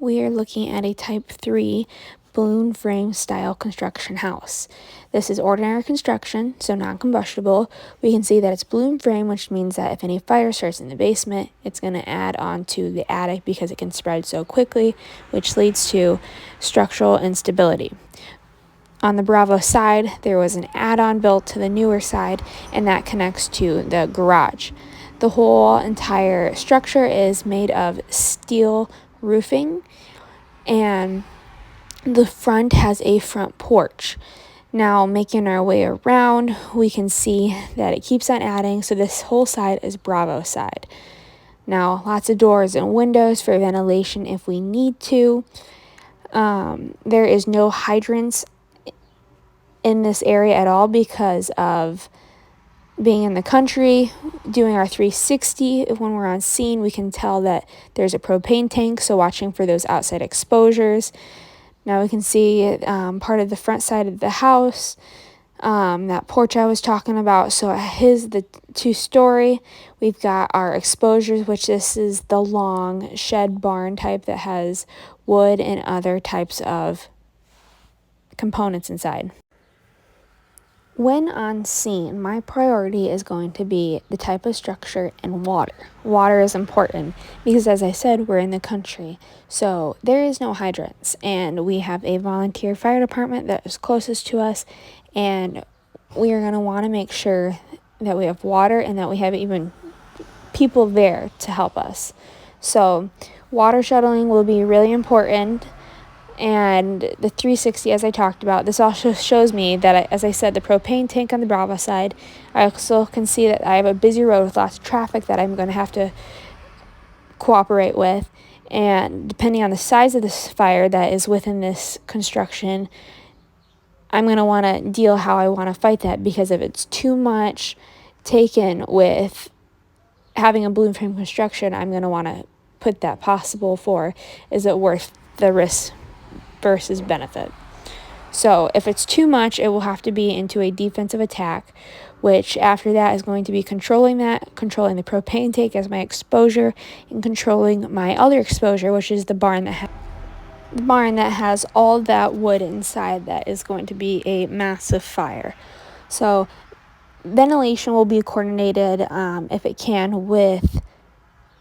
We are looking at a Type 3 balloon frame style construction house. This is ordinary construction, so non-combustible. We can see that it's balloon frame, which means that if any fire starts in the basement, it's going to add on to the attic because it can spread so quickly, which leads to structural instability. On the Bravo side, there was an add-on built to the newer side, and that connects to the garage. The whole entire structure is made of steel roofing, and the front has a front porch. Now, making our way around, we can see that it keeps on adding, so this whole side is Bravo side. Now, lots of doors and windows for ventilation if we need to. There is no hydrants in this area at all because of being in the country. Doing our 360, when we're on scene, we can tell that there's a propane tank, so watching for those outside exposures. Now we can see part of the front side of the house, that porch I was talking about. So here's the 2-story. We've got our exposures, which this is the long shed barn type that has wood and other types of components inside. When on scene, my priority is going to be the type of structure and water. Water is important because, as I said, we're in the country, so there is no hydrants, and we have a volunteer fire department that is closest to us, and we are going to want to make sure that we have water and that we have even people there to help us. So water shuttling will be really important. And the 360, as I talked about, this also shows me that, as I said, the propane tank on the Bravo side. I also can see that I have a busy road with lots of traffic that I'm going to have to cooperate with. And depending on the size of this fire that is within this construction, I'm going to want to deal how I want to fight that, because if it's too much taken with having a balloon frame construction, I'm going to want to put that possible for, is it worth the risk versus benefit. So if it's too much, it will have to be into a defensive attack, which after that is going to be controlling the propane tank as my exposure, and controlling my other exposure, which is the barn that has all that wood inside. That is going to be a massive fire. So ventilation will be coordinated, if it can, with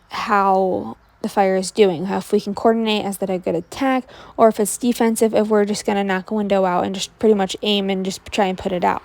how the fire is doing. If we can coordinate, as that a good attack, or if it's defensive, if we're just going to knock a window out and just pretty much aim and just try and put it out.